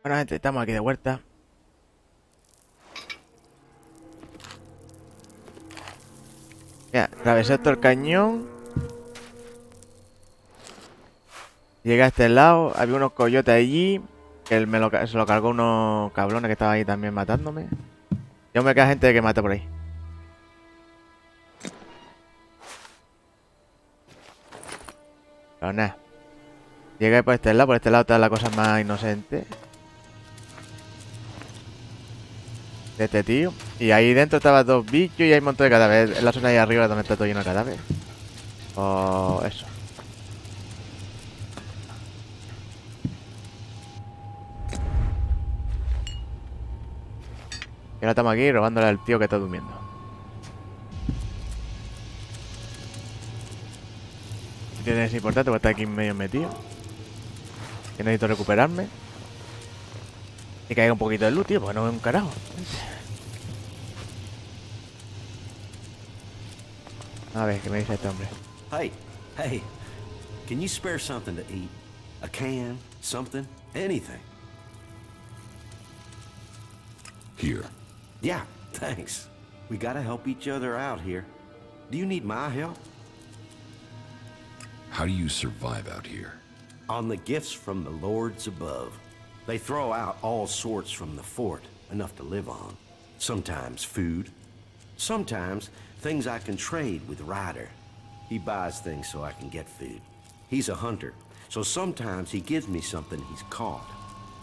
Bueno, gente, estamos aquí de vuelta. Ya, atravesé todo el cañón. Llegué a este lado. Había unos coyotes allí. Que él se lo cargó unos cabrones que estaban ahí también matándome. Y aún me queda gente que mata por ahí. Pero nada. Llegué por este lado. Por este lado está la cosa más inocente de este tío. Y ahí dentro estaban dos bichos y hay un montón de cadáveres. En la zona ahí arriba donde está todo lleno de cadáveres. O eso. Y ahora estamos aquí robándole al tío que está durmiendo. Tiene que importante porque está aquí medio metido. Que necesito recuperarme. Y que haya un poquito de loot, tío, porque no veo un carajo. A ver, ¿qué me dice este hombre? Hey, can you spare something to eat? A can, something, anything. Here. Yeah, thanks. We gotta help each other out here. Do you need my help? How do you survive out here? On the gifts from the lords above. They throw out all sorts from the fort, enough to live on. Sometimes food. Sometimes things I can trade with Ryder. He buys things so I can get food. He's a hunter, so sometimes he gives me something he's caught.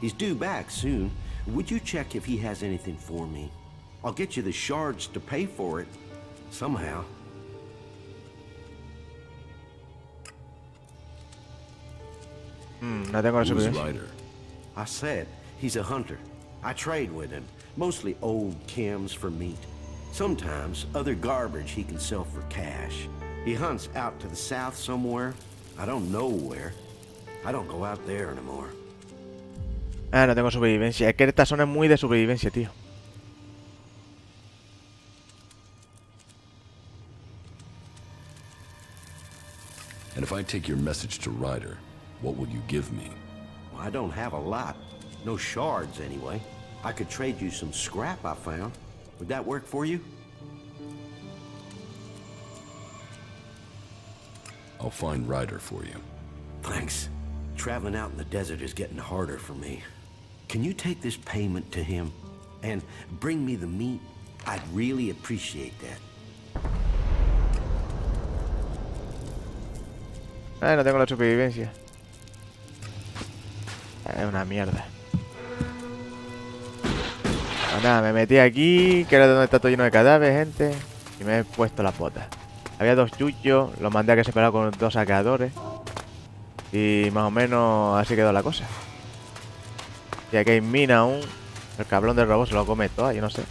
He's due back soon. Would you check if he has anything for me? I'll get you the shards to pay for it, somehow. No tengo la Who's suficiente. Ryder? I said, he's a hunter. I trade with him, mostly old chems for meat. Sometimes other garbage he can sell for cash. He hunts out to the south somewhere. I don't know where. I don't go out there anymore. Ah, no tengo supervivencia. Es que esta zona es muy de supervivencia, tío. And if I take your message to Ryder, what will you give me? Well, I don't have a lot. No shards, anyway. I could trade you some scrap I found. Would that work for you? I'll find Ryder for you. Thanks. Traveling out in the desert is getting harder for me. Can you take this payment to him and bring me the meat? I'd really appreciate that. Ah, no tengo la supervivencia. Es una mierda. Pues nada, me metí aquí, que era donde está todo lleno de cadáveres, gente. Y me he puesto las botas. Había dos chuchos, los mandé a que se pelearan con dos saqueadores. Y más o menos así quedó la cosa. Y aquí hay mina aún. El cabrón del robot se lo come todo, yo no sé.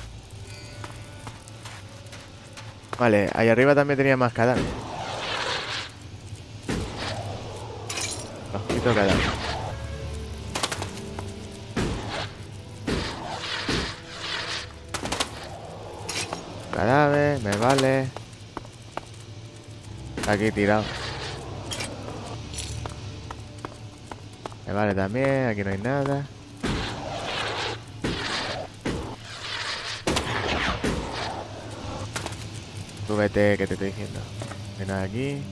Vale, ahí arriba también tenía más cadáveres. Los quito cadáveres. Cadáver, me vale. Aquí tirado. Me vale también, aquí no hay nada. Tú vete, que te estoy diciendo. No hay nada aquí.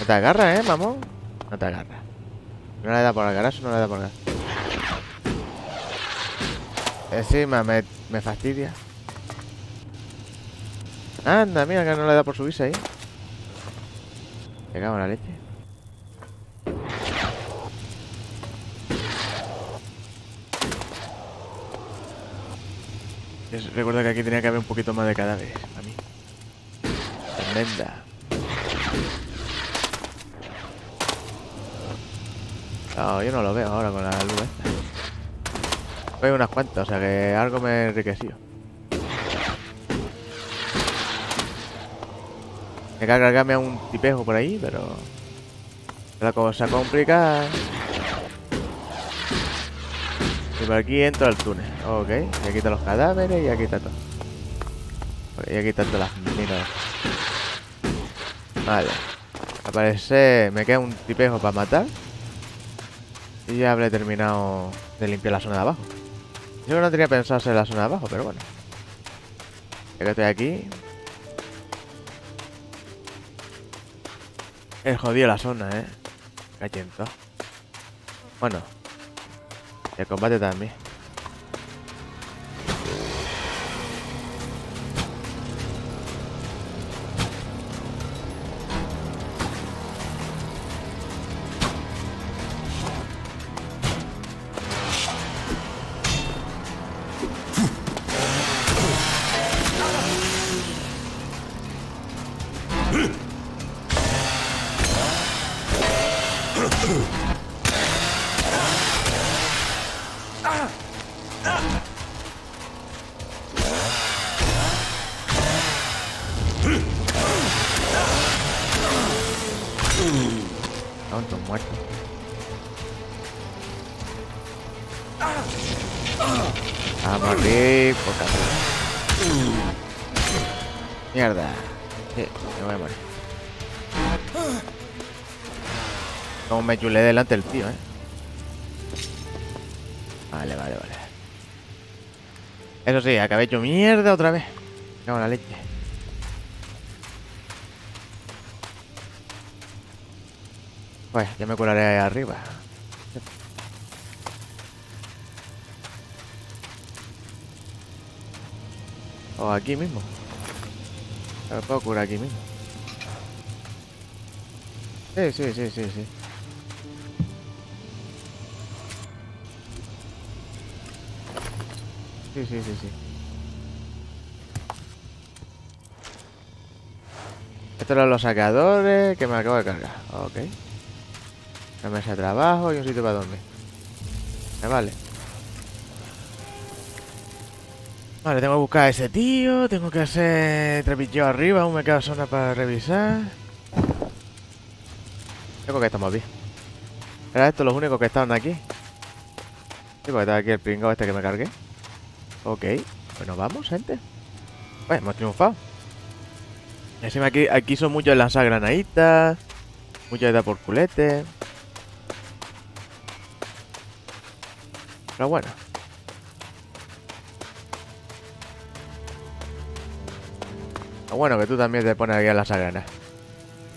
No te agarra, mamón. No te agarra. No le da por agarrar, no le da por agarrar. Encima me fastidia. Anda, mira que no le da por subirse ahí. Me cago en la leche. Recuerdo que aquí tenía que haber un poquito más de cadáveres. A mí. Tremenda. No, yo no lo veo ahora con la luz esta. Veo unas cuantas, o sea que algo me he enriquecido. Hay que cargarme a un tipejo por ahí, pero la cosa complica. Y por aquí entro al túnel. Ok, y aquí están los cadáveres y aquí está todo. Y aquí están todas las minas. Vale. Al parecer me queda un tipejo para matar. Y ya habré terminado de limpiar la zona de abajo. Yo no tenía pensado hacer la zona de abajo, pero bueno. Ya que estoy aquí. Es jodido la zona, Cachento. Bueno. El combate también. Tonto muerto. A morir por casualidad. Mierda. Sí, me voy a morir. Como me chulé delante el tío, Vale. Eso sí, acabé hecho mierda otra vez. Me cago en la leche. Pues ya me curaré ahí arriba. O aquí mismo. Me puedo curar aquí mismo. Sí. Sí. Estos eran los sacadores que me acabo de cargar. Ok. Una mesa de trabajo y un sitio para dormir. Me vale. Vale, tengo que buscar a ese tío. Tengo que hacer trepilleo arriba. Aún me queda zona para revisar. Creo que estamos bien. ¿Era esto los únicos que estaban aquí? Sí, porque estaba aquí el pringao este que me cargué. Ok, pues nos vamos, gente. Pues hemos triunfado. Encima aquí son muchos lanzar granaditas. Muchos de dar por culete. Pero bueno. Lo bueno que tú también te pones aquí a lanzar granadas.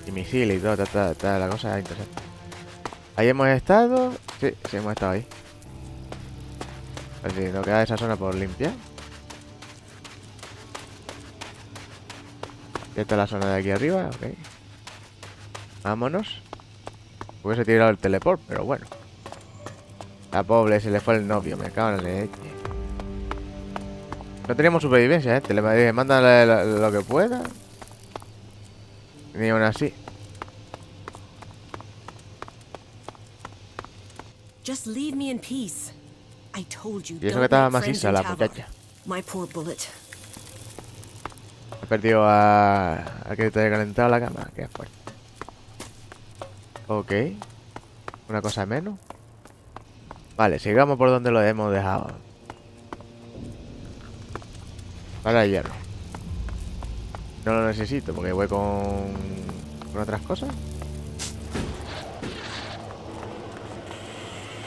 Y misiles y todo, la cosa es interesante. Ahí hemos estado. Sí, hemos estado ahí. Así, nos queda esa zona por limpiar. Y esta es la zona de aquí arriba, ok. Vámonos. Hubiese tirado el teleport, pero bueno. La pobre se le fue el novio, me cago en la leche. No teníamos supervivencia, Te le mandan lo que pueda. Ni aún así. Just leave me in peace. I told you, Y eso don't que estaba make friends maciza in la Tavor. muchacha. My poor bullet. He perdido a que te haya calentado la cama. Qué fuerte. Ok. Una cosa menos. Vale, sigamos por donde lo hemos dejado. Para el hierro. No lo necesito porque voy con otras cosas.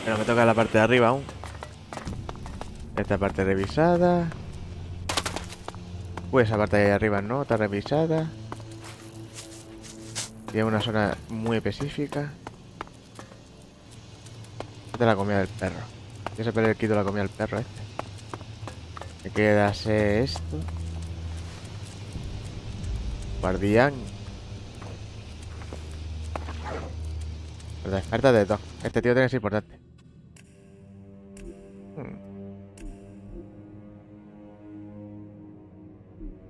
Pero me toca la parte de arriba aún. Esta parte revisada. Pues esa parte de ahí arriba no, está revisada. Tiene una zona muy específica. Esta es la comida del perro. Yo siempre le quito la comida al perro este. Me queda hacer esto. Guardián. Pero desperta de todo. Este tío tiene que ser importante.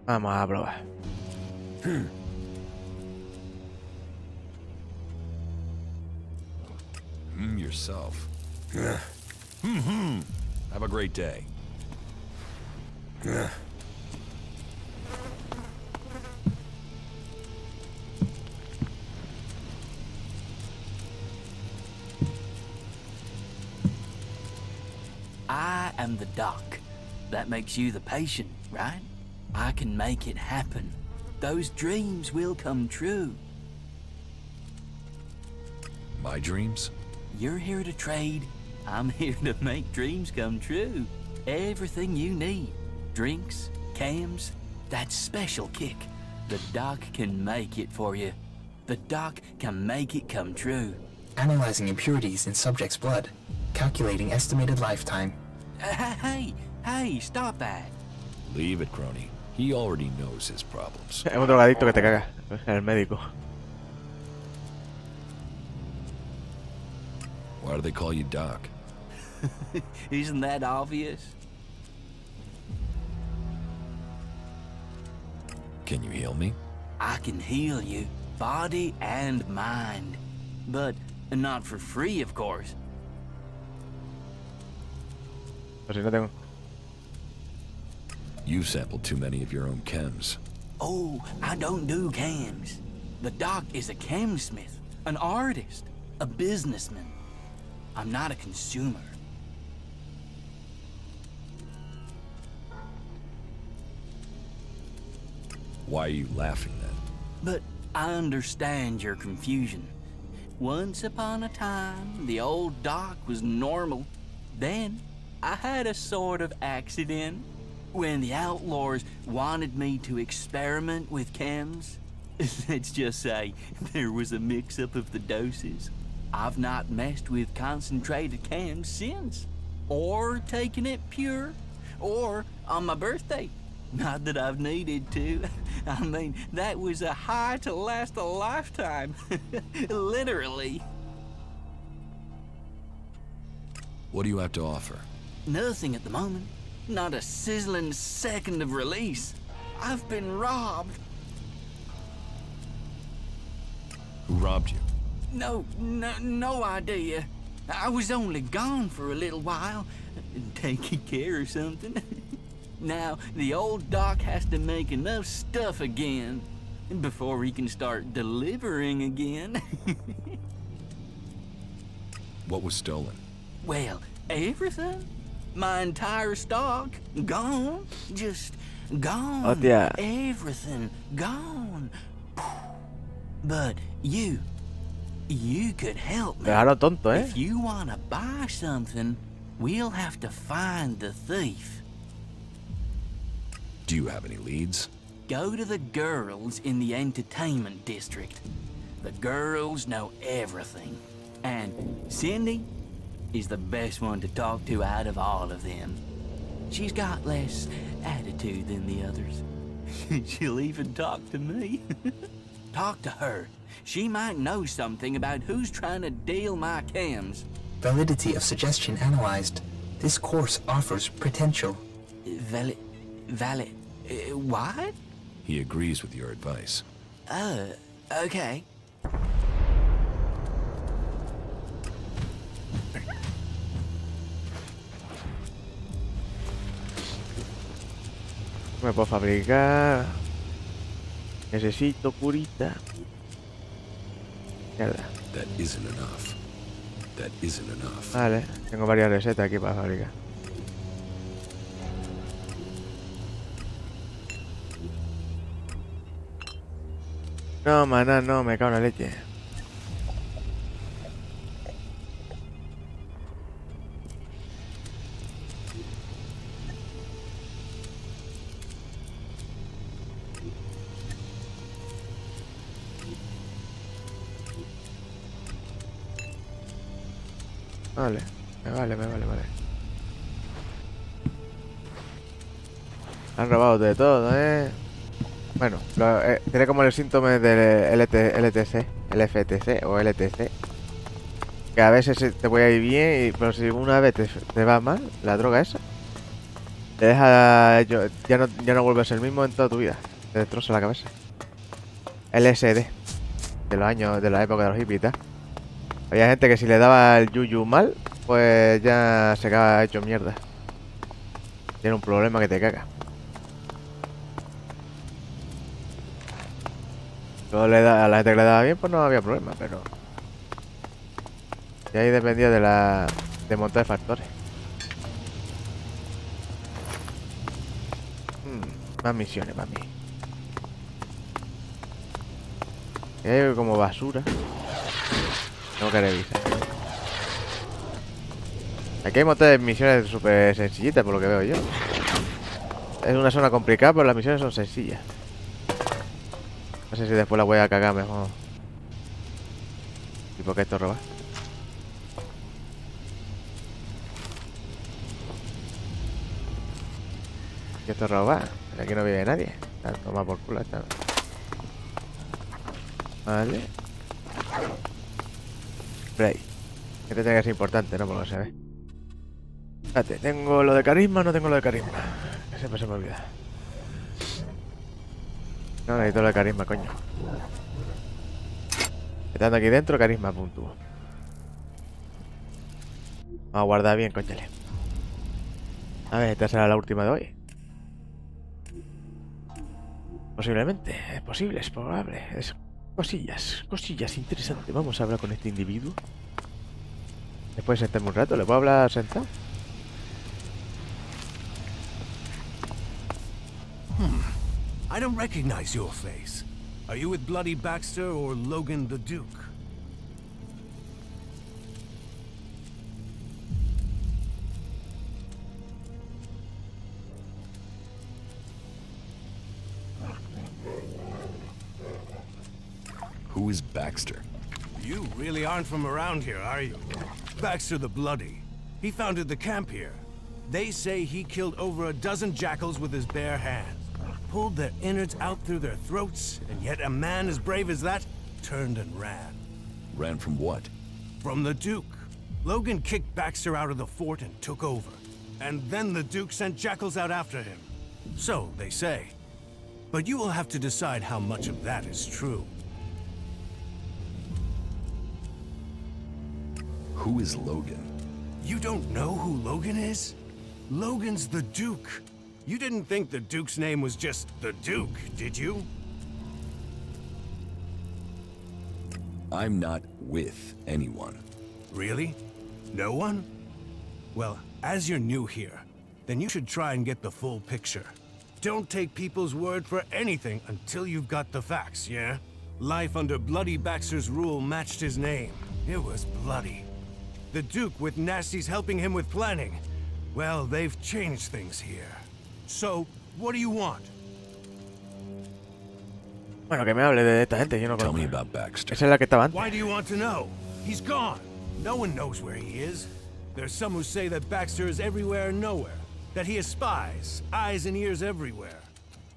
Vamos a probar. Yourself. Have a great day. I am the doc. That makes you the patient, right? I can make it happen. Those dreams will come true. My dreams? You're here to trade. I'm here to make dreams come true. Everything you need. Drinks, cams, that special kick. The doc can make it for you. The doc can make it come true. Analyzing impurities in subject's blood. Calculating estimated lifetime. Hey, stop that. Leave it, crony. He already knows his problems. Es un drogadicto que te caga. El médico. Why do they call you Doc? Isn't that obvious? Can you heal me? I can heal you, body and mind. But not for free, of course. Pues si no tengo. You've sampled too many of your own chems. Oh, I don't do cams. The doc is a chemsmith, an artist, a businessman. I'm not a consumer. Why are you laughing then? But I understand your confusion. Once upon a time, the old doc was normal. Then, I had a sort of accident when the outlaws wanted me to experiment with chems. Let's just say there was a mix-up of the doses. I've not messed with concentrated chems since, or taken it pure, or on my birthday. Not that I've needed to. I mean, that was a high to last a lifetime. Literally. What do you have to offer? Nothing at the moment. Not a sizzling second of release. I've been robbed. Who robbed you? No idea. I was only gone for a little while, taking care of something. Now, the old doc has to make enough stuff again before he can start delivering again. What was stolen? Well, everything. My entire stock, gone. Just gone. Hostia. Everything, gone. But you could help me. Dejaron tonto, ¿eh? If you want to buy something, we'll have to find the thief. Do you have any leads? Go to the girls in the entertainment district. The girls know everything. And Cindy is the best one to talk to out of all of them. She's got less attitude than the others. She'll even talk to me. Talk to her. She might know something about who's trying to deal my cams. Validity of suggestion analyzed. This course offers potential. Valid. What? He agrees with your advice. Okay. Me puedo fabricar. Necesito curita. Mierda. That isn't enough. That isn't enough. Vale, tengo varias recetas aquí para fabricar. No, maná, no, me cago en la leche. Vale, me vale. Han robado de todo, Bueno, tiene como el síntoma del LFTC o LTC. Que a veces te puede ir bien, pero si una vez te va mal, la droga esa, te deja... Ya no vuelves el mismo en toda tu vida. Te destroza la cabeza. LSD. De los años, de la época de los hippies y tal. Había gente que si le daba el yuyu mal, pues ya se acaba hecho mierda. Tiene un problema que te caga. A la gente que le daba bien, pues no había problema, pero... Y ahí dependía de montar factores. Más misiones para mí. Y hay como basura. Tengo que revisar. Aquí hay un montón de misiones súper sencillitas por lo que veo yo. Es una zona complicada, pero las misiones son sencillas. No sé si después la voy a cagar mejor. ¿Y por qué esto roba? ¿Qué esto roba? Aquí no vive nadie. Toma por culo esta. Vale. Play. Este tiene que ser importante, ¿no? Por lo que se ve. Espérate, ¿tengo lo de carisma o no tengo lo de carisma? Que siempre se me olvida. No necesito lo de carisma, coño. Estando aquí dentro, carisma, punto. Vamos a guardar bien, coñale. A ver, esta será la última de hoy. Posiblemente, es posible, es probable. Es cosillas interesantes. Vamos a hablar con este individuo. Después de sentarme un rato, ¿le puedo hablar sentado? I don't recognize your face. Are you with Bloody Baxter or Logan the Duke? Who is Baxter? You really aren't from around here, are you? Baxter the Bloody. He founded the camp here. They say he killed over a dozen jackals with his bare hands. Pulled their innards out through their throats, and yet a man as brave as that turned and ran. Ran from what? From the Duke. Logan kicked Baxter out of the fort and took over. And then the Duke sent jackals out after him. So, they say. But you will have to decide how much of that is true. Who is Logan? You don't know who Logan is? Logan's the Duke. You didn't think the Duke's name was just the Duke, did you? I'm not with anyone. Really? No one? Well, as you're new here, then you should try and get the full picture. Don't take people's word for anything until you've got the facts, yeah? Life under Bloody Baxter's rule matched his name. It was bloody. The Duke with Nasty's helping him with planning. Well, they've changed things here. So, what do you want? Bueno, que me hable de esta gente, yo no Tell conozco. me about Baxter. Esa es la que estaba antes. Why do you want to know? He's gone. No one knows where he is. There's some who say that Baxter is everywhere and nowhere. That he has spies, eyes and ears everywhere.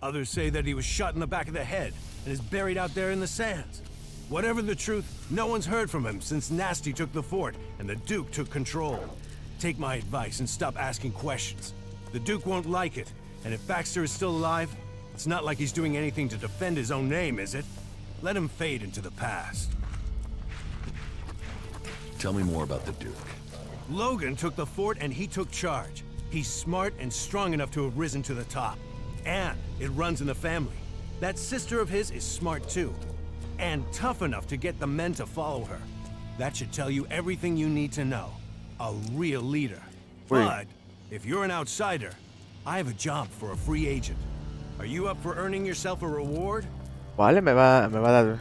Others say that he was shot in the back of the head and is buried out there in the sands. Whatever the truth, no one's heard from him since Nasty took the fort and the Duke took control. Take my advice and stop asking questions. The Duke won't like it, and if Baxter is still alive, it's not like he's doing anything to defend his own name, is it? Let him fade into the past. Tell me more about the Duke. Logan took the fort and he took charge. He's smart and strong enough to have risen to the top. And it runs in the family. That sister of his is smart too. And tough enough to get the men to follow her. That should tell you everything you need to know. A real leader. But if you're an outsider, I have a job for a free agent. Are you up for earning yourself a reward? Vale, me va a dar.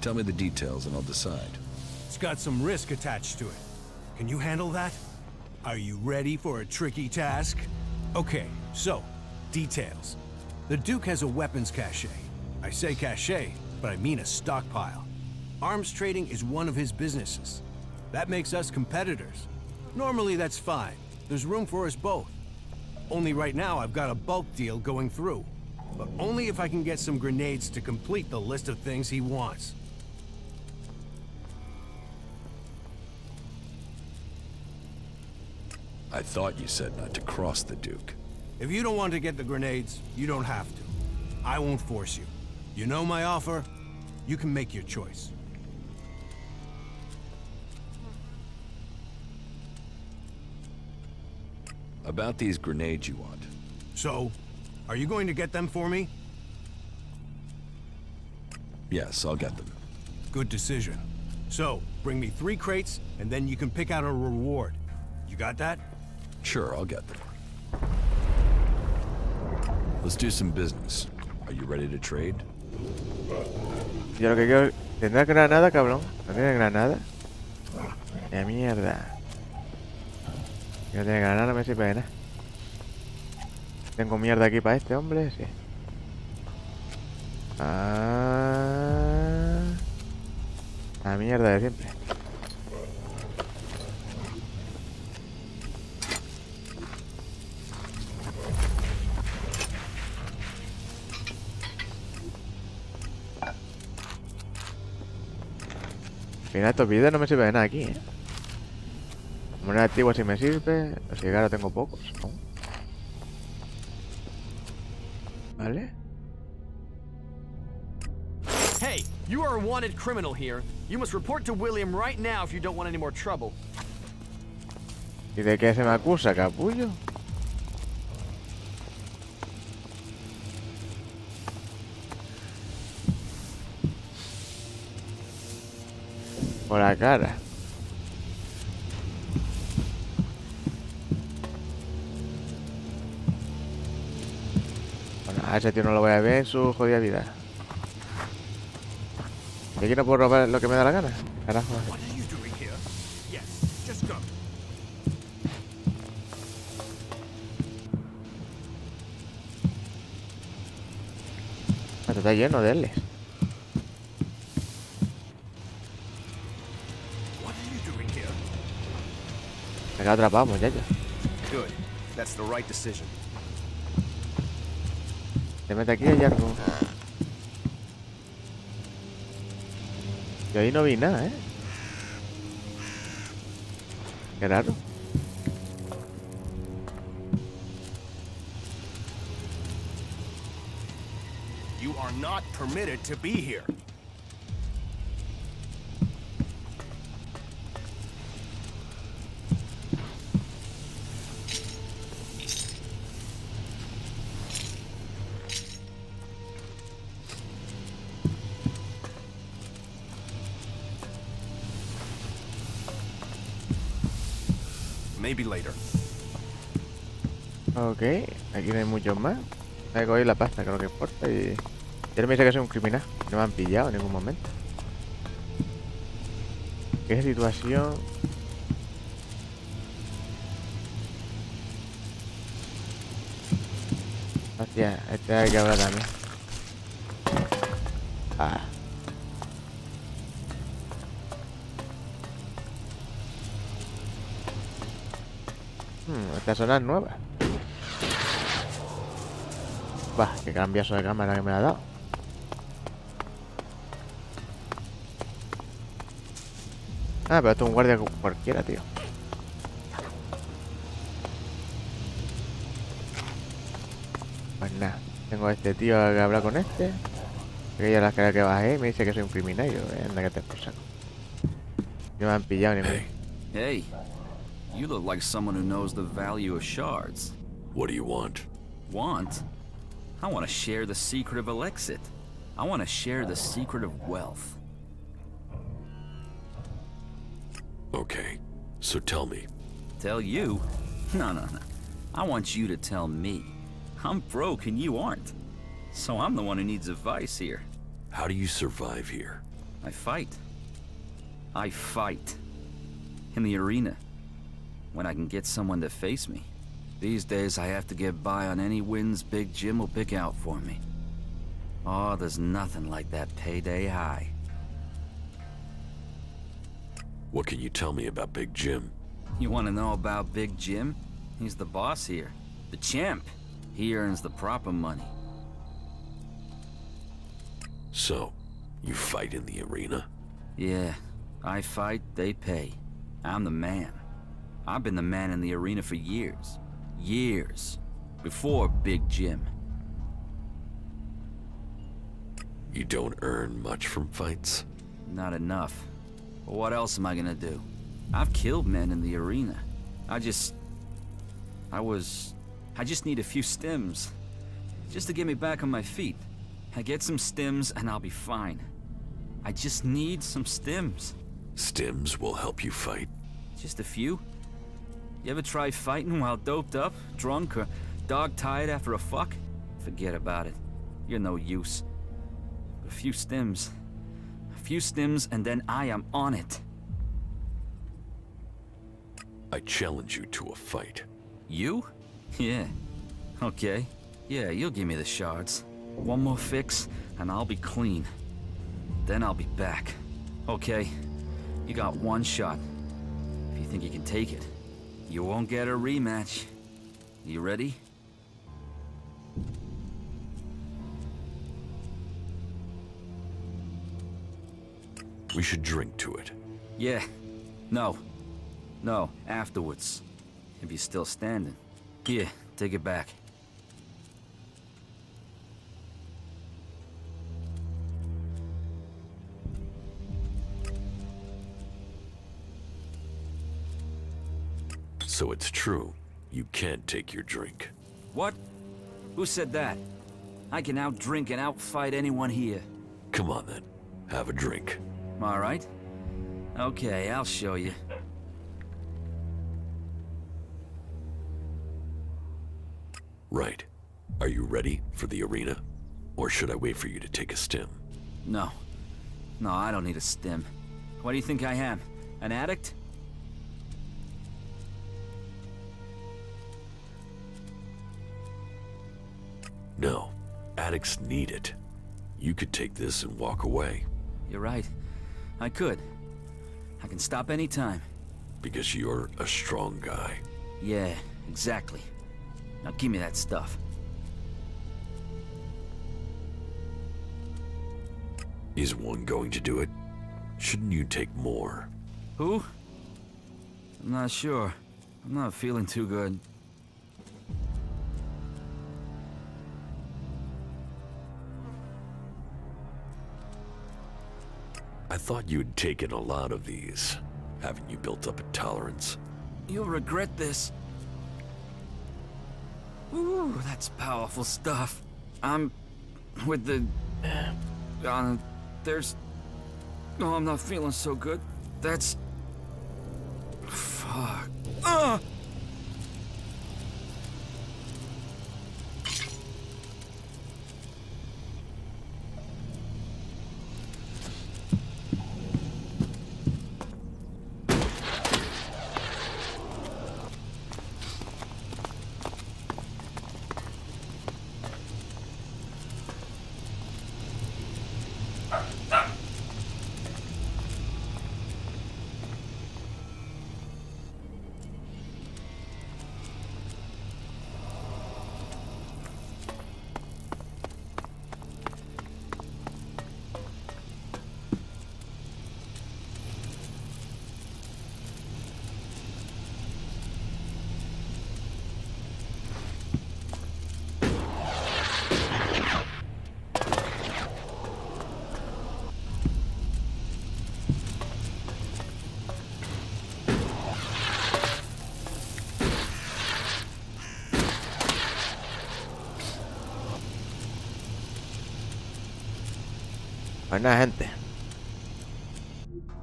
Tell me the details and I'll decide. It's got some risk attached to it. Can you handle that? Are you ready for a tricky task? Okay, so, details. The Duke has a weapons cache. I say cache, but I mean a stockpile. Arms trading is one of his businesses. That makes us competitors. Normally that's fine. There's room for us both. Only right now I've got a bulk deal going through. But only if I can get some grenades to complete the list of things he wants. I thought you said not to cross the Duke. If you don't want to get the grenades, you don't have to. I won't force you. You know my offer? You can make your choice. About these grenades you want. So, are you going to get them for me? Yes, I'll get them. Good decision. So, bring me 3 crates, and then you can pick out a reward. You got that? Sure, I'll get them. Let's do some business. Are you ready to trade? Yo lo que quiero... ¿Tendrá granada, cabrón? ¿No tiene granada? ¡Qué mierda! Si no tiene granada no me sirve de nada. Tengo mierda aquí para este hombre, sí. La mierda de siempre. Al final estos vídeos no me sirve de nada aquí, Moneda antigua sí me sirve. Los cigarros tengo pocos, ¿no? Vale. Hey, you are a wanted criminal here. You must report to William right now if you don't want any more trouble. ¿Y de qué se me acusa, capullo? Por la cara. Bueno, a ese tío no lo voy a ver en su jodida vida. ¿Y aquí no puedo robar lo que me da la gana? Carajo. What are you doing here? Yes, just go. Esto está lleno de L's. What are you doing here? Me quedo atrapado, muchacho. Good. That's the right decision. Se mete aquí y hay algo. Yo ahí no vi nada, Qué raro. You are not permitted to be here. Maybe later. Ok, aquí no hay muchos más. Voy a coger la pasta, que es lo que importa. Y él me dice que soy un criminal. No me han pillado en ningún momento. ¿Qué situación? Hostia, este hay que hablar también. Ah. Esta zona es nueva. Bah, qué cambiazo de cámara que me ha dado. Ah, pero esto es un guardia cualquiera, tío. Pues nada, tengo a este tío que hablar con este. Que ya la cara que bajé me dice que soy un criminal. Y yo, anda que te por saco. No me han pillado ni me... Hey, you look like someone who knows the value of shards. What do you want? Want? I want to share the secret of Elexit. I want to share the secret of wealth. Okay, so tell me. Tell you? No. I want you to tell me. I'm broke and you aren't. So I'm the one who needs advice here. How do you survive here? I fight. I fight. In the arena. When I can get someone to face me. These days I have to get by on any wins Big Jim will pick out for me. Oh, there's nothing like that payday high. What can you tell me about Big Jim? You want to know about Big Jim? He's the boss here. The champ. He earns the proper money. So, you fight in the arena? Yeah, I fight, they pay. I'm the man. I've been the man in the arena for years. Years. Before Big Jim. You don't earn much from fights? Not enough. But what else am I gonna do? I've killed men in the arena. I just need a few stims. Just to get me back on my feet. I get some stims and I'll be fine. I just need some stims. Stims will help you fight? Just a few. You ever try fighting while doped up, drunk, or dog-tired after a fuck? Forget about it. You're no use. A few stims, and then I am on it. I challenge you to a fight. You? Yeah. Okay. Yeah, you'll give me the shards. One more fix, and I'll be clean. Then I'll be back. Okay. You got one shot. If you think you can take it, you won't get a rematch. You ready? We should drink to it. Yeah. No. No, afterwards. If you're still standing. Here, take it back. So it's true. You can't take your drink. What? Who said that? I can outdrink and outfight anyone here. Come on then. Have a drink. All right. Okay, I'll show you. Right. Are you ready for the arena? Or should I wait for you to take a stim? No. No, I don't need a stim. What do you think I am? An addict? No. Addicts need it. You could take this and walk away. You're right. I could. I can stop any time. Because you're a strong guy. Yeah, exactly. Now give me that stuff. Is one going to do it? Shouldn't you take more? Who? I'm not sure. I'm not feeling too good. I thought you'd taken a lot of these. Haven't you built up a tolerance? You'll regret this. Ooh, that's powerful stuff. I'm with the... there's... Oh, I'm not feeling so good. That's... Fuck. Pues nada, gente.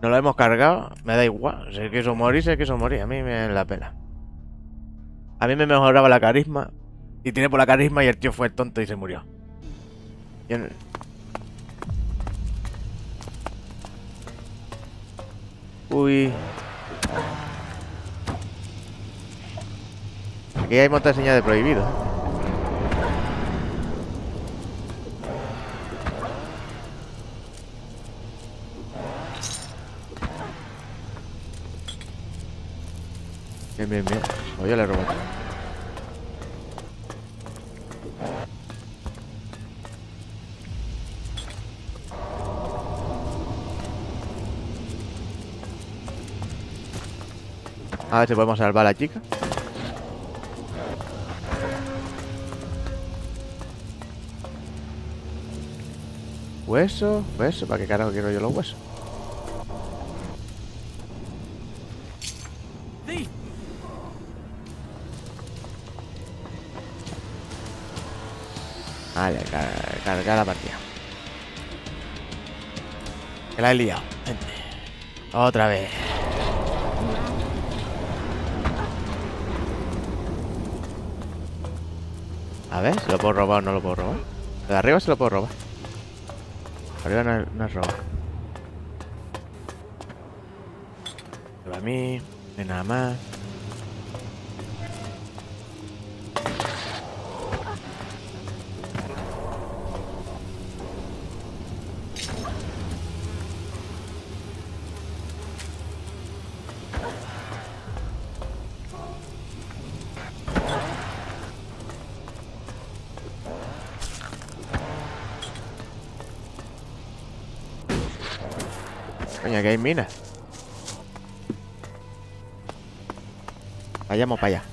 Nos lo hemos cargado. Me da igual. Si quiso morir, si quiso morir. A mí me da la pena. A mí me mejoraba la carisma. Y tiré por la carisma y el tío fue tonto y se murió. Uy. Aquí hay monta señal de prohibido. Bien, bien, bien. Oye, le robé. A ver si podemos salvar a la chica. Hueso, hueso. ¿Para qué carajo quiero yo los huesos? Vale, carga la partida. Que la he liado, gente. Otra vez. A ver, ¿se lo puedo robar o no lo puedo robar? De arriba se lo puedo robar. Arriba no es robar. Para mí, no hay nada más. Coño, que hay minas. Vayamos para allá.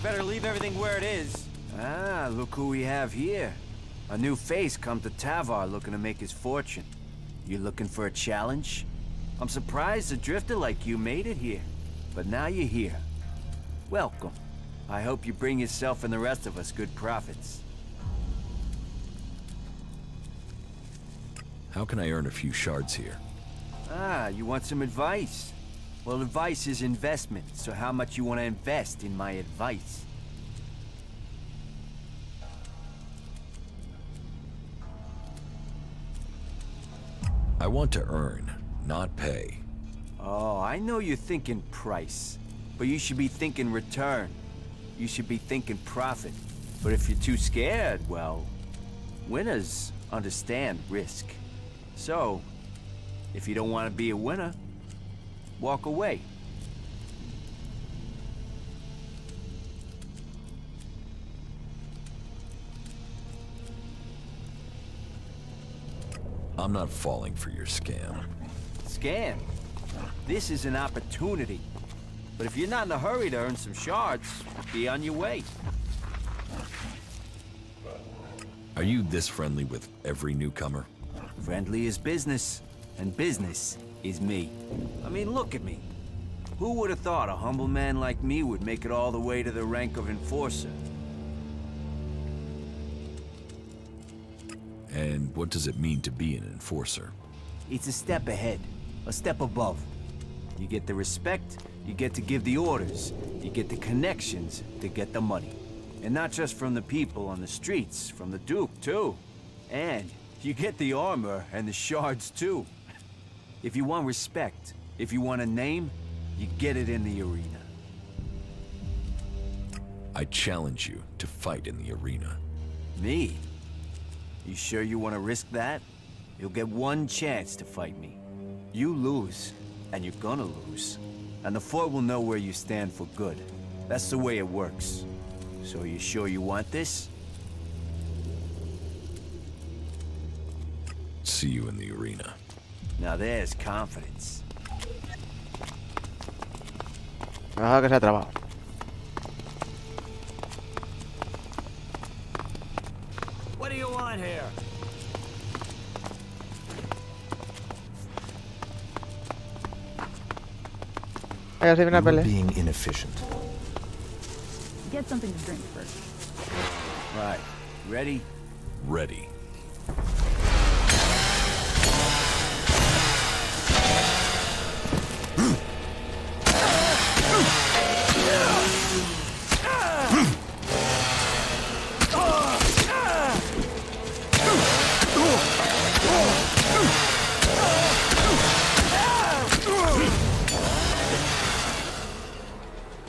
Better leave everything where it is. Ah, look who we have here. A new face come to Tavar looking to make his fortune. You looking for a challenge? I'm surprised a drifter like you made it here. But now you're here. Welcome. I hope you bring yourself and the rest of us good profits. How can I earn a few shards here? Ah, you want some advice? Well, advice is investment, so how much you want to invest in my advice? I want to earn, not pay. Oh, I know you're thinking price, but you should be thinking return. You should be thinking profit. But if you're too scared, well, winners understand risk. So, if you don't want to be a winner, walk away. I'm not falling for your scam. Scam? This is an opportunity. But if you're not in a hurry to earn some shards, be on your way. Are you this friendly with every newcomer? Friendly is business, and business is me. I mean, look at me. Who would have thought a humble man like me would make it all the way to the rank of enforcer? And what does it mean to be an enforcer? It's a step ahead, a step above. You get the respect, you get to give the orders, you get the connections to get the money. And not just from the people on the streets, from the Duke, too. And you get the armor and the shards, too. If you want respect, if you want a name, you get it in the arena. I challenge you to fight in the arena. Me? You sure you want to risk that? You'll get one chance to fight me. You lose, and you're gonna lose. And the fort will know where you stand for good. That's the way it works. So you sure you want this? See you in the arena. Now there's confidence. Ah, que se ha trabado. What do you want here? Venga, sí, viene a pelear. Being inefficient. Get something to drink first. Right. Ready? Ready.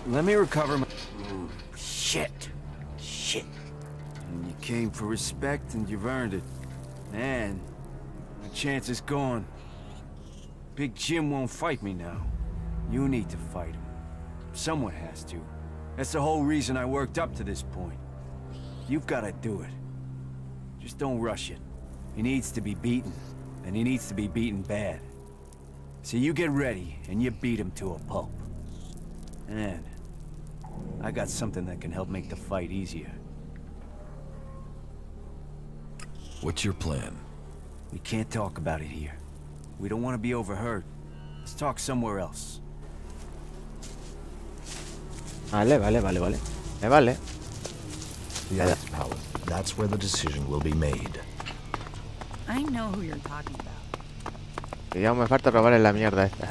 Let me recover my... Shit. And you came for respect and you've earned it. Man, my chance is gone. Big Jim won't fight me now. You need to fight him. Someone has to. That's the whole reason I worked up to this point. You've got to do it. Just don't rush it. He needs to be beaten, and he needs to be beaten bad. So you get ready, and you beat him to a pulp. And I got something that can help make the fight easier. What's your plan? We can't talk about it here. We don't want to be overheard. Let's talk somewhere else. Vale. Me vale. The ELEX Palace. That's where the decision will be made. I know who you're talking about. Y ya me falta robarle la mierda esta.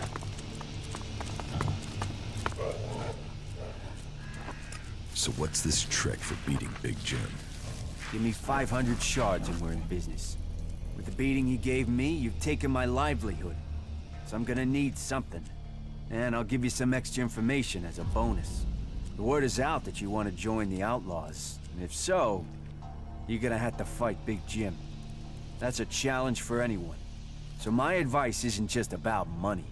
So what's this trick for beating Big Jim? Give me 500 shards and we're in business. With the beating you gave me, you've taken my livelihood. So I'm gonna need something. And I'll give you some extra information as a bonus. The word is out that you want to join the Outlaws. And if so, you're gonna have to fight Big Jim. That's a challenge for anyone. So my advice isn't just about money.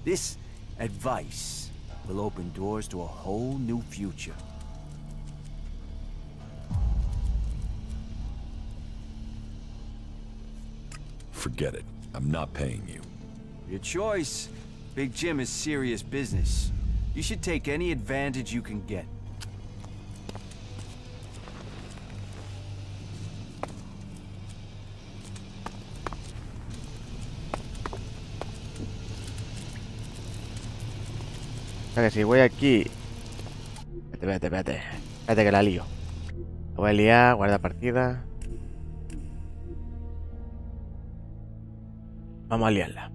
This advice will open doors to a whole new future. Forget it. I'm not paying you. Your choice. Big Jim is serious business. You should take any advantage you can get. O sea que si voy aquí... Espérate que la lío. La voy a liar, guarda partida. Vamos a liarla.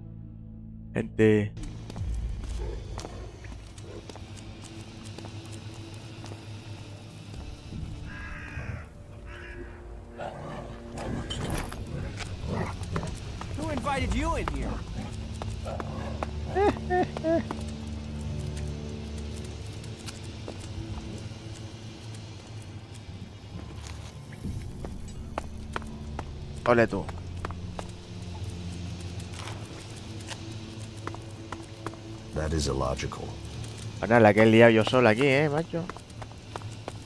Gente. Who invited you in here? Ole tú. That is illogical. Bueno, la que he liado yo solo aquí, macho.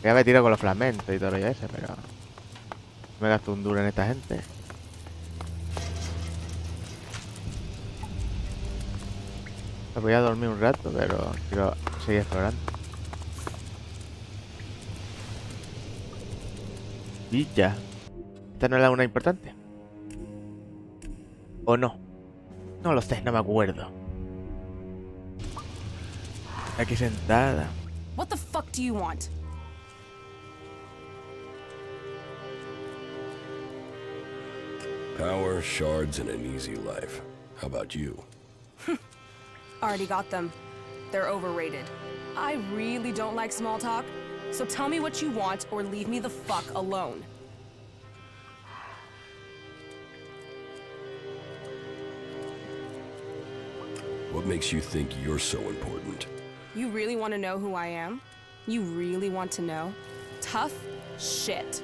Ya me tiro con los fragmentos y todo ese, pero... Me gasto un duro en esta gente. Me voy a dormir un rato, pero quiero seguir explorando. Villa. ¿Esta no es la una importante? ¿O no? No lo sé, no me acuerdo. Aquí sentada. What the fuck do you want? Power, shards, and an easy life. How about you? Already got them. They're overrated. I really don't like small talk, so tell me what you want or leave me the fuck alone. What makes you think you're so important? You really want to know who I am? You really want to know? Tough shit.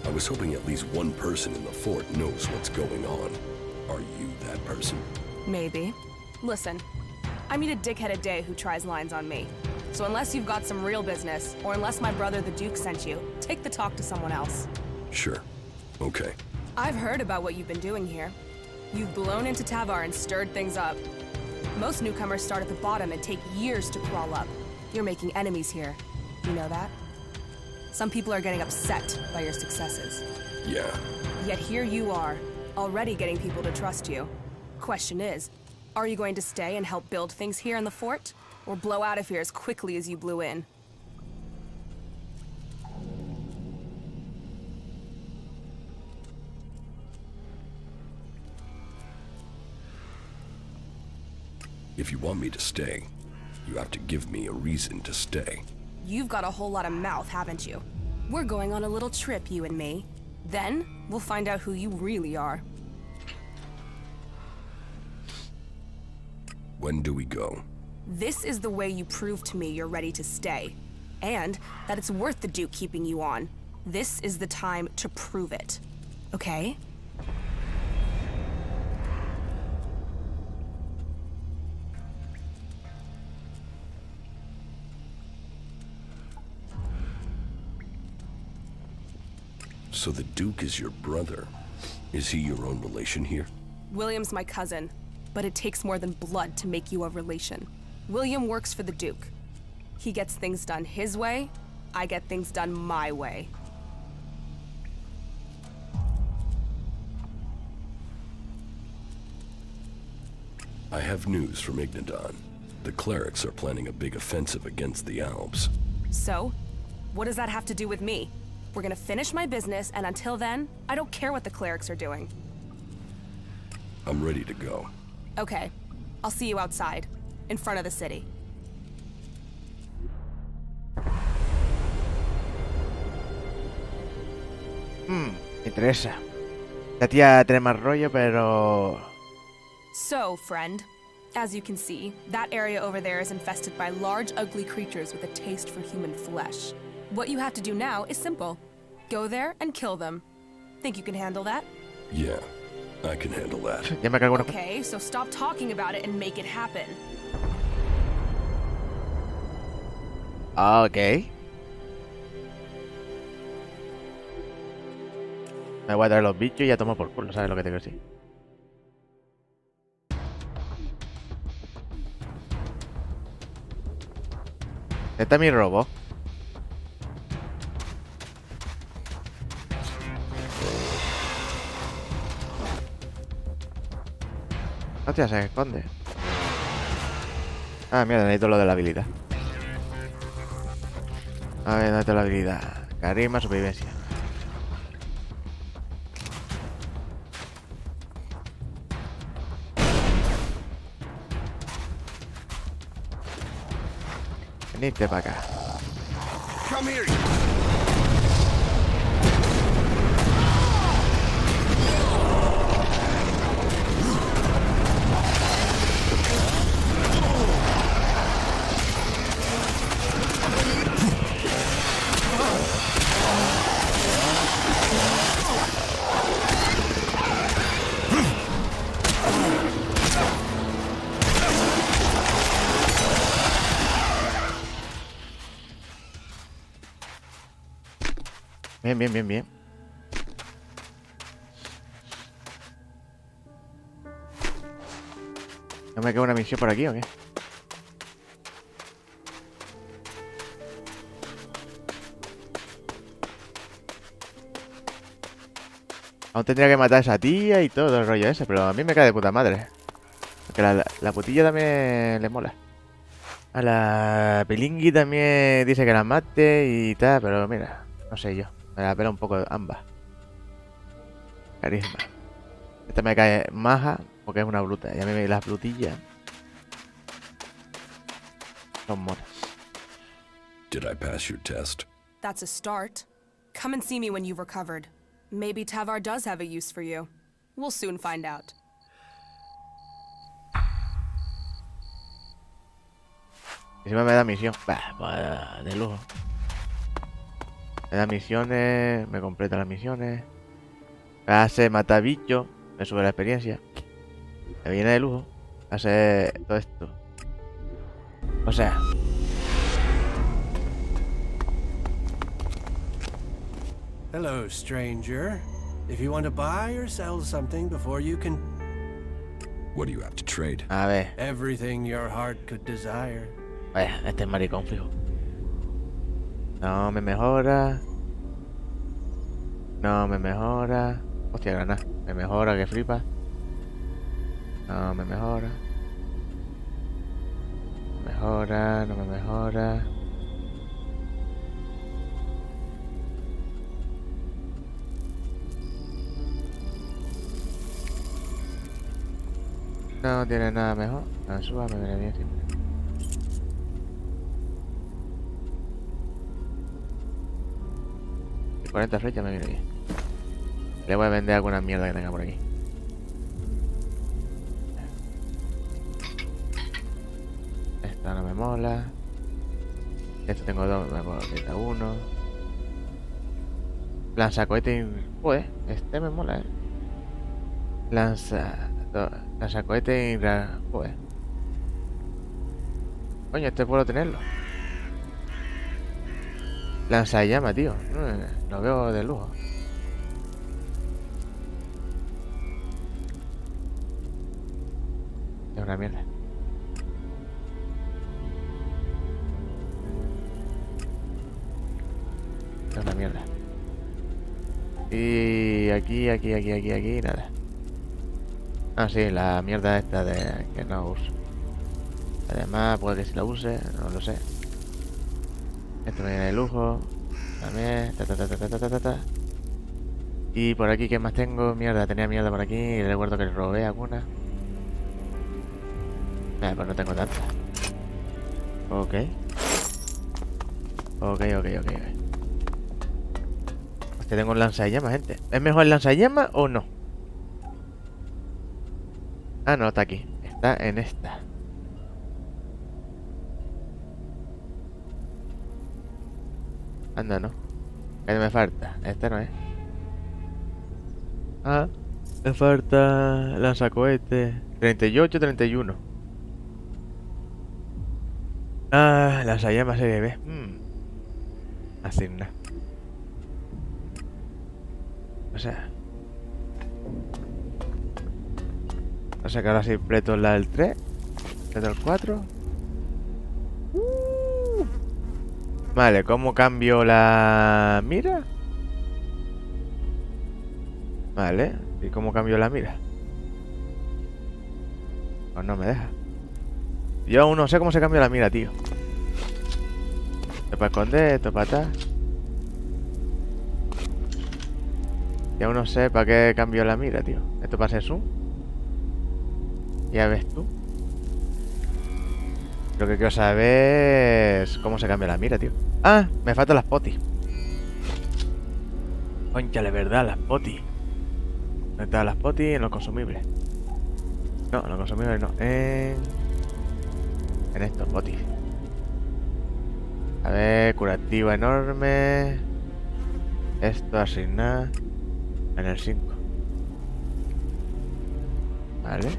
I was hoping at least one person in the fort knows what's going on. Are you that person? Maybe. Listen, I meet a dickhead a day who tries lines on me. So unless you've got some real business, or unless my brother the Duke sent you, take the talk to someone else. Sure. Okay. I've heard about what you've been doing here. You've blown into Tavar and stirred things up. Most newcomers start at the bottom and take years to crawl up. You're making enemies here. You know that? Some people are getting upset by your successes. Yeah. Yet here you are, already getting people to trust you. Question is, Are you going to stay and help build things here in the fort? Or blow out of here as quickly as you blew in? If you want me to stay, you have to give me a reason to stay. You've got a whole lot of mouth, haven't you? We're going on a little trip, you and me. Then, we'll find out who you really are. When do we go? This is the way you prove to me you're ready to stay. And that it's worth the Duke keeping you on. This is the time to prove it. Okay? So the Duke is your brother. Is he your own relation here? William's my cousin, but it takes more than blood to make you a relation. William works for the Duke. He gets things done his way, I get things done my way. I have news from Ignadon. The clerics are planning a big offensive against the Alps. So, what does that have to do with me? We're gonna finish my business, and until then, I don't care what the clerics are doing. I'm ready to go. Okay, I'll see you outside, in front of the city. Me interesa. La tía tiene más rollo, pero... So, friend, as you can see, that area over there is infested by large, ugly creatures with a taste for human flesh. What you have to do now is simple. Go there and kill them. Think you can handle that? Yeah, I can handle that. Ya me cargo una... Okay, so stop talking about it and make it happen. Ok. Me voy a traer los bichos y ya tomo por culo, ¿sabes lo que te quiero decir? Este es mi robot. Hostia, se esconde. Ah, mira, necesito lo de la habilidad. A ver, necesito la habilidad. Carisma, supervivencia. Venite para acá. Come here. Bien, bien, bien, bien. ¿No me queda una misión por aquí o qué? Aún tendría que matar a esa tía y todo el rollo ese, pero a mí me cae de puta madre. Porque la putilla también le mola. A la Pilingui también dice que la mate y tal, pero mira, no sé yo. Me la pela un poco ambas. Carisma. Esta me cae maja porque es una bruta. Y a mí las brutillas son monas. Did I pass your test? That's a start. Come and see me when you've recovered. Maybe Tavar does have a use for you. We'll soon find out. Encima me da misión. Bah, de lujo. Me da misiones, me completa las misiones. Me hace matar bichos, me sube la experiencia. Me viene de lujo. Hace todo esto. O sea. Hello, stranger. If you want to buy or sell something before you can... What do you have to trade? A ver. Everything your heart could desire. Vaya, este es maricón fijo. No me mejora. No me mejora. Hostia, granada. Me mejora, que flipa. No me mejora. mejora, no me mejora. No tiene nada mejor. La suba me viene bien siempre. Y 40 flechas me viene bien. Le voy a vender alguna mierda que tenga por aquí. Esta no me mola. Esto tengo dos, me mola uno. Lanzacohete. Joder, este me mola, Lanzacohete. Joder. Coño, este puedo tenerlo. Lanzallamas, tío. Lo veo de lujo. Es una mierda. Es una mierda. Y aquí, nada. Ah, sí, la mierda esta de que no uso. Además, puede que si la use, no lo sé. Esto me viene de lujo. También. Y por aquí, ¿qué más tengo? Mierda, tenía mierda por aquí. Y recuerdo que robé alguna. Pues no tengo tanta. Ok. Hostia, tengo un lanzallamas, gente. ¿Es mejor el lanzallamas o no? Ah, no, está aquí. Está en esta. Anda, no. ¿Qué me falta? Este no es. Ah, me falta lanzacohete. 38, 31. Ah, lanzallamas serie B. Asigna. O sea. O sea que ahora sí pleto la del 3. Pleto el 4. Vale, ¿cómo cambio la mira? Vale, ¿y cómo cambio la mira? Pues no me deja. Yo aún no sé cómo se cambia la mira, tío. Esto para esconder, esto para atrás. Y aún no sé para qué cambio la mira, tío. Esto para hacer zoom. Ya ves tú. Lo que quiero saber es cómo se cambia la mira, tío. Ah, me faltan las potis. Conchale, verdad, las potis. ¿Dónde están las potis? En los consumibles. No, en los consumibles no. En estos potis. A ver, curativo enorme. Esto asignar en el 5. Vale.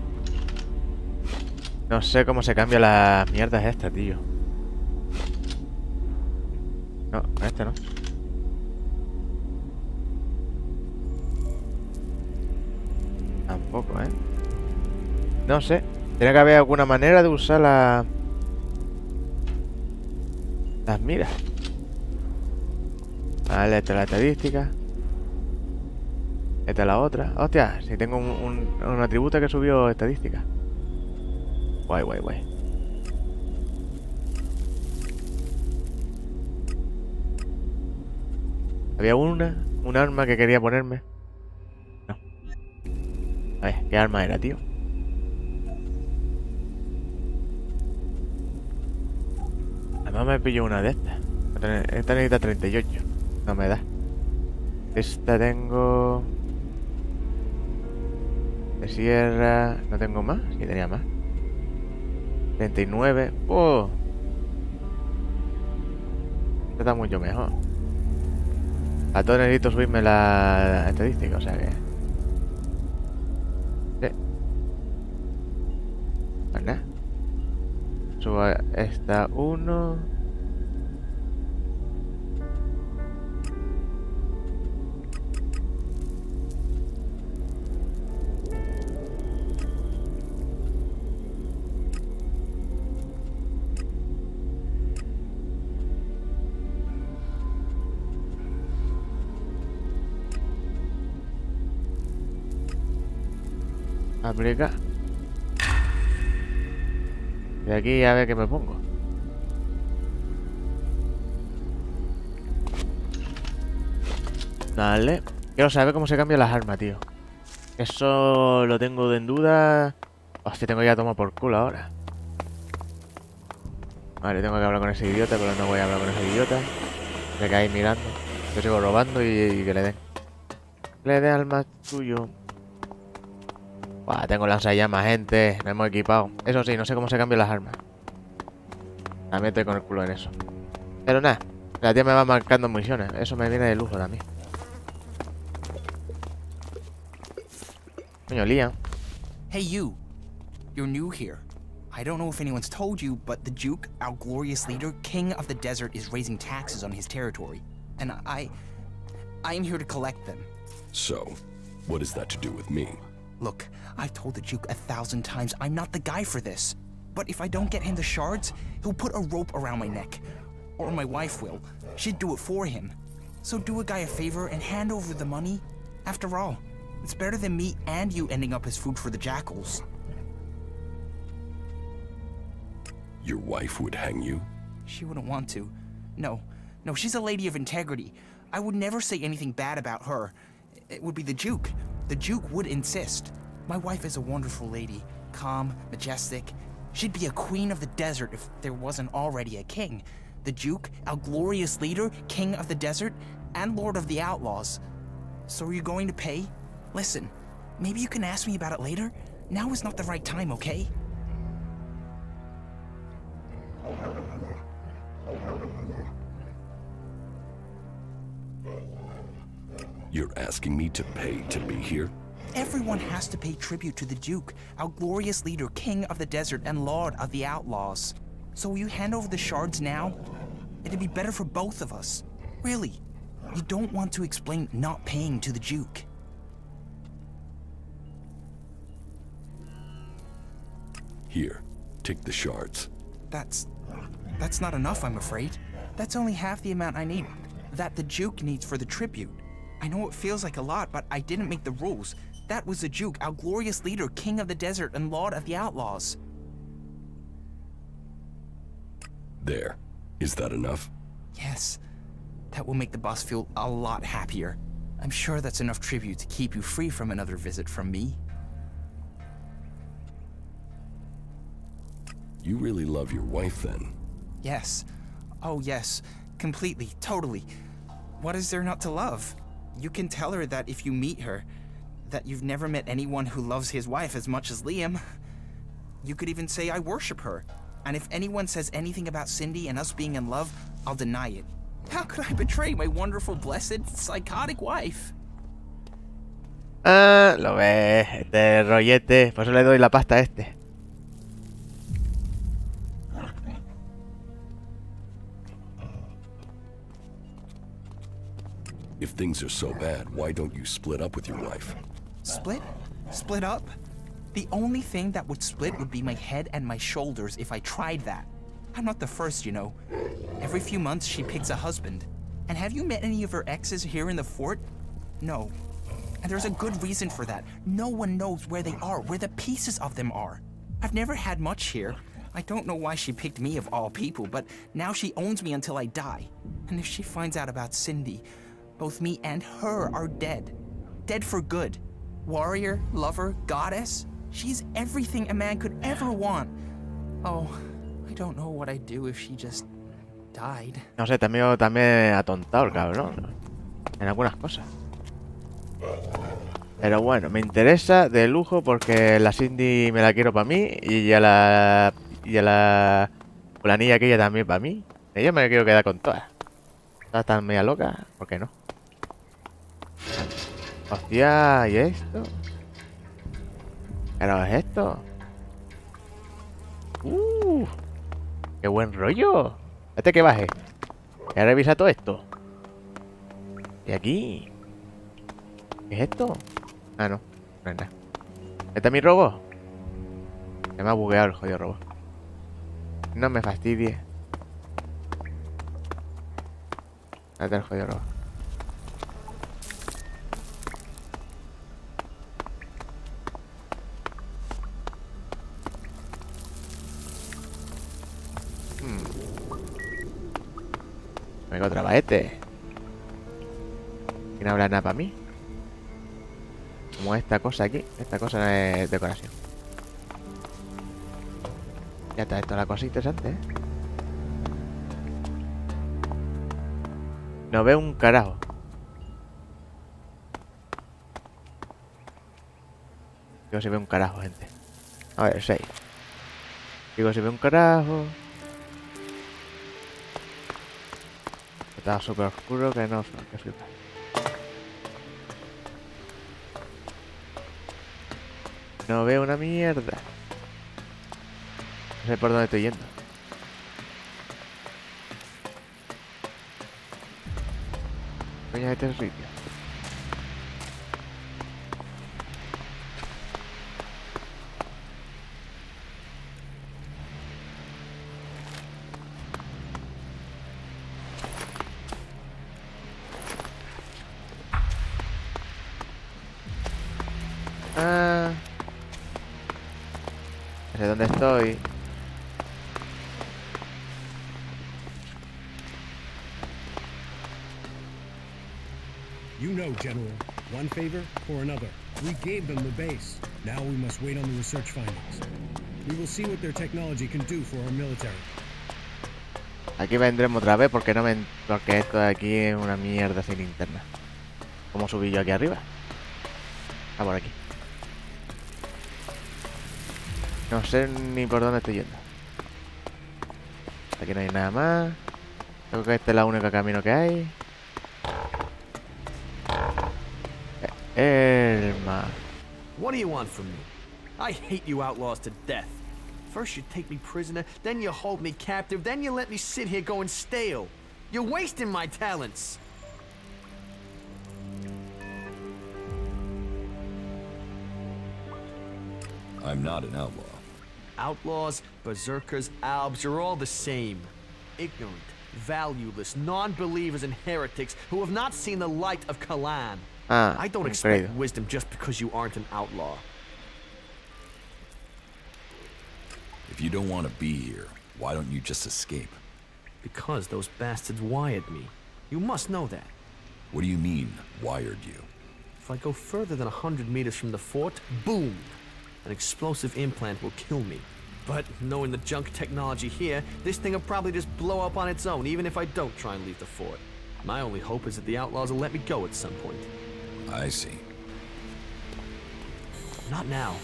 No sé cómo se cambia las mierdas estas, tío. No, este no. Tampoco, ¿eh? No sé. Tiene que haber alguna manera de usar las miras. Vale, esta es la estadística. Esta es la otra. Hostia, si tengo un atributo que subió estadística. Guay. Había un arma que quería ponerme. No. A ver, ¿qué arma era, tío? Además me pillo una de estas. Esta necesita 38. No me da. Esta tengo... de sierra... ¿No tengo más? Sí, tenía más. 39. ¡Oh! Esta está mucho mejor. A todo necesito subirme la estadística, o sea que... Sí. Pues nada. Subo esta 1. Aplica. Y aquí a ver qué me pongo. Vale. Quiero saber cómo se cambian las armas, tío. Eso lo tengo en duda. Hostia, tengo ya a tomar por culo ahora. Vale, tengo que hablar con ese idiota, pero no voy a hablar con ese idiota. Me caí mirando. Yo sigo robando y que le den. Le den al más tuyo. Buah, tengo lanzallamas, gente. Nos hemos equipado. Eso sí, no sé cómo se cambian las armas. También estoy con el culo en eso. Pero nada, la tía me va marcando municiones. Eso me viene de lujo también. Coño, Liam. Hey, you. You're new here. I don't know if anyone's told you, but the Duke, our glorious leader, king of the desert, is raising taxes on his territory. And I am here to collect them. So, what is that to do with me? Look, I've told the Duke 1,000 times I'm not the guy for this. But if I don't get him the shards, he'll put a rope around my neck. Or my wife will. She'd do it for him. So do a guy a favor and hand over the money. After all, it's better than me and you ending up as food for the jackals. Your wife would hang you? She wouldn't want to. No, she's a lady of integrity. I would never say anything bad about her. It would be the Duke. The Duke would insist. My wife is a wonderful lady. Calm, majestic. She'd be a queen of the desert if there wasn't already a king. The Duke, our glorious leader, king of the desert, and lord of the outlaws. So are you going to pay? Listen, maybe you can ask me about it later. Now is not the right time, okay? You're asking me to pay to be here? Everyone has to pay tribute to the Duke, our glorious leader, king of the desert, and lord of the outlaws. So will you hand over the shards now? It'd be better for both of us. Really, you don't want to explain not paying to the Duke. Here, take the shards. That's not enough, I'm afraid. That's only half the amount I need, that the Duke needs for the tribute. I know it feels like a lot, but I didn't make the rules. That was the Duke, our glorious leader, king of the desert, and lord of the outlaws. There. Is that enough? Yes. That will make the boss feel a lot happier. I'm sure that's enough tribute to keep you free from another visit from me. You really love your wife, then? Yes. Oh, yes. Completely. Totally. What is there not to love? You can tell her that if you meet her, that you've never met anyone who loves his wife as much as Liam. You could even say I worship her. And if anyone says anything about Cindy and us being in love, I'll deny it. How could I betray my wonderful, blessed, psychotic wife? Ah, lo ves, este rollete. Por eso le doy la pasta a este. If things are so bad, why don't you split up with your wife? Split? Split up? The only thing that would split would be my head and my shoulders if I tried that. I'm not the first, you know. Every few months she picks a husband. And have you met any of her exes here in the fort? No. And there's a good reason for that. No one knows where they are, where the pieces of them are. I've never had much here. I don't know why she picked me of all people, but now she owns me until I die. And if she finds out about Cindy, both me and her are dead. Dead for good. Warrior, lover, goddess. She's everything a man could ever want. Oh, I don't know what I'd do if she just died. No sé, también atontado el cabrón. En algunas cosas. Pero bueno, me interesa de lujo porque la Cindy me la quiero para mí y a la planilla aquella también para mí. Ella me la quiero quedar con todas. Todas tan media locas, ¿por qué no? Hostia, ¿y esto? ¿Pero es esto? ¡Qué buen rollo! Este que baje. Voy a revisar todo esto. ¿Y aquí? ¿Qué es esto? Ah, no. No es nada. ¿Este es mi robot? Se me ha bugueado el jodido robot. No me fastidie. Este es el jodido robot. Venga, otra vez este. Aquí no habrá nada para mí. Como esta cosa aquí. Esta cosa no es decoración. Ya está, esto es la cosa interesante, ¿eh? No veo un carajo. Digo si veo un carajo, gente. A ver, 6. Digo si veo un carajo. Está súper oscuro que no que flipa. No veo una mierda. No sé por dónde estoy yendo. Coño, este sitio. Ah. No sé dónde estoy. You know, General. One favor for another. We gave them the base. Now we must wait on the research findings. We will see what their technology can do for our military. Aquí vendremos otra vez porque porque esto de aquí es una mierda sin linterna. ¿Cómo subí yo aquí arriba? Ah, por aquí. No sé ni por dónde estoy yendo. Aquí no hay nada más. Creo que este es el único camino que hay. Elma. What do you want from me? I hate you outlaws to death. First you take me prisoner, then you hold me captive, then you let me sit here going stale. You're wasting my talents. I'm not an outlaw. Outlaws, berserkers, albs, you're all the same. Ignorant, valueless, non-believers and heretics who have not seen the light of Kalan. I don't expect wisdom just because you aren't an outlaw. If you don't want to be here, why don't you just escape? Because those bastards wired me. You must know that. What do you mean, wired you? If I go further than 100 meters from the fort, boom! An explosive implant will kill me. But knowing the junk technology here, this thing will probably just blow up on its own, even if I don't try and leave the fort. My only hope is that the outlaws will let me go at some point. I see. Not now.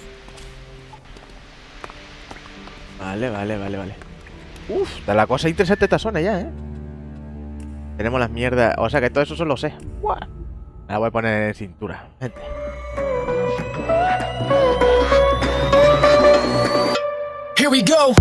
Vale. Uf, está la cosa interesante esta zona ya, ¿eh? Tenemos las mierdas. O sea que todo eso solo sé. ¡Buah! Me la voy a poner en cintura, gente. Here we go!